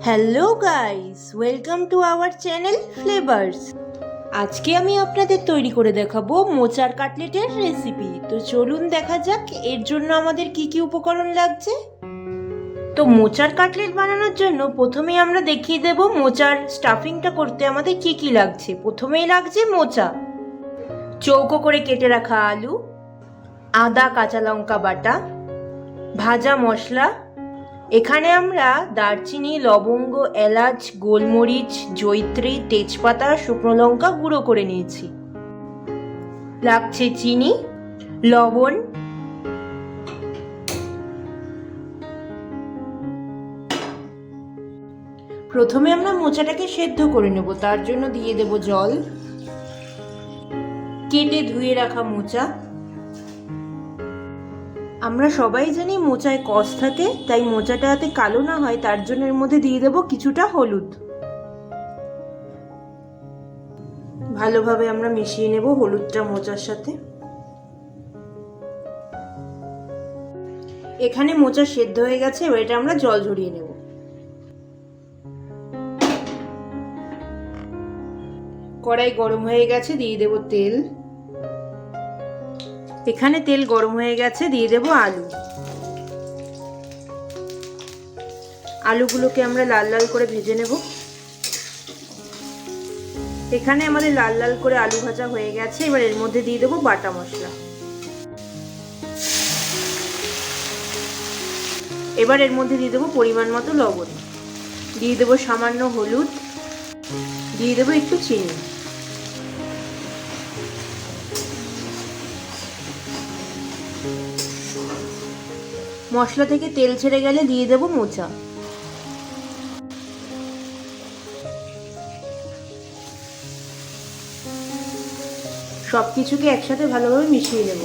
Hello guys, welcome to our channel flavours. আজকে আমি আপনাদের তৈরি করে দেখাবো মোচার কাটলেটের রেসিপি। তো চলুন দেখা যাক এর জন্য আমাদের কি কি উপকরণ লাগছে। তো মোচার কাটলেট বানানোর জন্য প্রথমেই আমরা দেখিয়ে দেব মোচার স্টাফিংটা করতে আমাদের কি কি লাগছে। প্রথমেই লাগছে মোচা, চৌকো করে কেটে রাখা আলু, আদা কাঁচা লঙ্কা বাটা, ভাজা মশলা। এখানে আমরা দারচিনি, লবঙ্গ, এলাচ, গোলমরিচ, জয়িত্রী, তেজপাতা, শুকনো লঙ্কা গুঁড়ো করে নিয়েছি। লাগছে চিনি, লবণ, প্রথমে আমরা মোচাটাকে সেদ্ধ করে নেব। তার জন্য দিয়ে দেব জল, কেটে ধুয়ে রাখা মোচা। আমরা সবাই জানি মোচায় কষ থাকে, তাই মোচাটা যাতে কালো না হয় তার জন্য এর মধ্যে দিয়ে দেব কিছুটা হলুদ। ভালোভাবে আমরা মিশিয়ে নেব হলুদটা মোচার সাথে। এখানে মোচা সেদ্ধ হয়ে গেছে, এবার এটা আমরা জল ঝরিয়ে নেব। কড়াই গরম হয়ে গেছে, দিয়ে দেব তেল। এখানে তেল গরম হয়ে গেছে, দিয়ে দেব আলু। আলুগুলোকে আমরা লাল লাল করে ভেজে নেব। এখানে আমাদের লাল লাল করে আলু ভাজা হয়ে গেছে, এবার এর মধ্যে দিয়ে দেব বাটা মশলা। এবার এর মধ্যে দিয়ে দেব পরিমাণ মতো লবণ, দিয়ে দেব সামান্য হলুদ, দিয়ে দেব একটু চিনি। মশলা থেকে তেল ছেড়ে গেলে দিয়ে দেব মোচা। সবকিছুকে একসাথে ভালোভাবে মিশিয়ে নেব।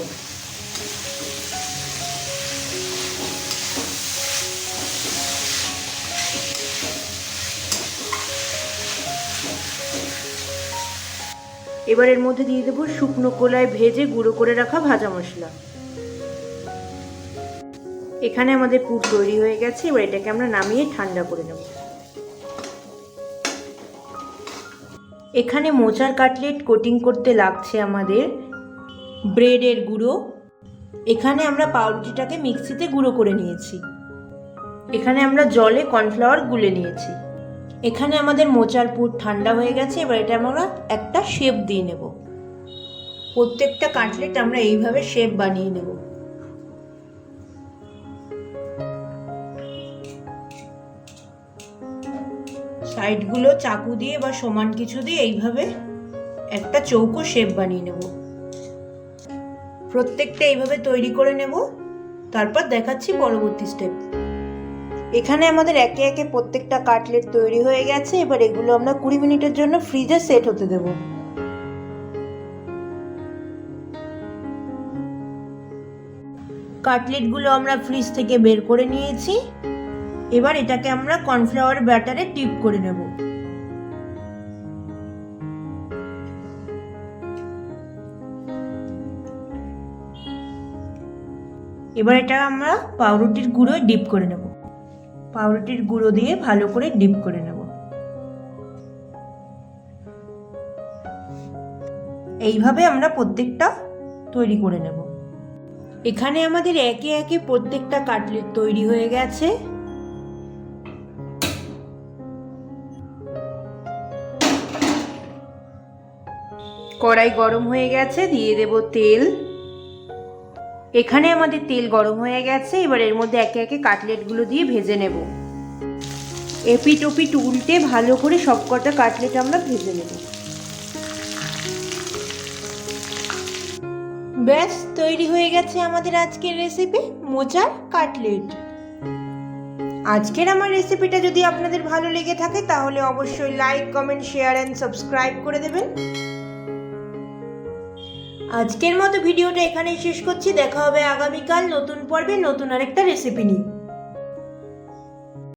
এবার এর মধ্যে দিয়ে দেব শুকনো কলায় ভেজে গুঁড়ো করে রাখা ভাজা মশলা। এখানে আমাদের পুর তৈরি হয়ে গেছে, এবার এটাকে আমরা নামিয়ে ঠান্ডা করে নেব। এখানে মোচার কাটলেট কোটিং করতে লাগছে আমাদের ব্রেডের গুঁড়ো। এখানে আমরা পাউরুটিটাকে মিক্সিতে গুঁড়ো করে নিয়েছি। এখানে আমরা জলে কর্নফ্লাওয়ার গুলে নিয়েছি। এখানে আমাদের মোচার পুর ঠান্ডা হয়ে গেছে, এবার এটা আমরা একটা শেপ দিয়ে নেব। প্রত্যেকটা কাটলেট আমরা এইভাবে শেপ বানিয়ে নেব। সাইডগুলো চাকু দিয়ে বা সমান কিছু দিয়ে এইভাবে একটা চৌকো শেপ বানিয়ে নেব। প্রত্যেকটা এইভাবে তৈরি করে নেব, তারপর দেখাচ্ছি পরবর্তী স্টেপ। এখানে আমাদের একে একে প্রত্যেকটা কাটলেট তৈরি হয়ে গেছে, এবার এগুলো আমরা 20 মিনিটের জন্য ফ্রিজে সেট হতে দেব। কাটলেটগুলো আমরা ফ্রিজ থেকে বের করে নিয়েছি। এবার এটাকে আমরা কর্নফ্লাওয়ার ব্যাটারে ডিপ করে নেব। এবার এটা আমরা পাউরুটির গুঁড়োয় ডিপ করে নেব। পাউরুটির গুঁড়ো দিয়ে ভালো করে ডিপ করে নেব। এইভাবে আমরা প্রত্যেকটা তৈরি করে নেব। এখানে আমাদের একে একে প্রত্যেকটা কাটলেট তৈরি হয়ে গেছে। কড়াই গরম হয়ে গেছে, দিয়ে দেব তেল। এখানে আমাদের তেল গরম হয়ে গেছে, এবার এর মধ্যে একে একে কাটলেটগুলো দিয়ে ভেজে নেব। এপিট ওপিট উল্টে ভালো করে সবকটা কাটলেট আমরা ভেজে নেব। ব্যাস তৈরি হয়ে গেছে আমাদের আজকের রেসিপি মোচার কাটলেট। আজকের আমার রেসিপিটা যদি আপনাদের ভালো লেগে থাকে তাহলে অবশ্যই like, comment, share and subscribe করে দেবেন। আজকের মতো ভিডিওটা এখানেই শেষ করছি। দেখা হবে আগামীকাল নতুন পর্বে নতুন আরেকটা রেসিপি নিয়ে।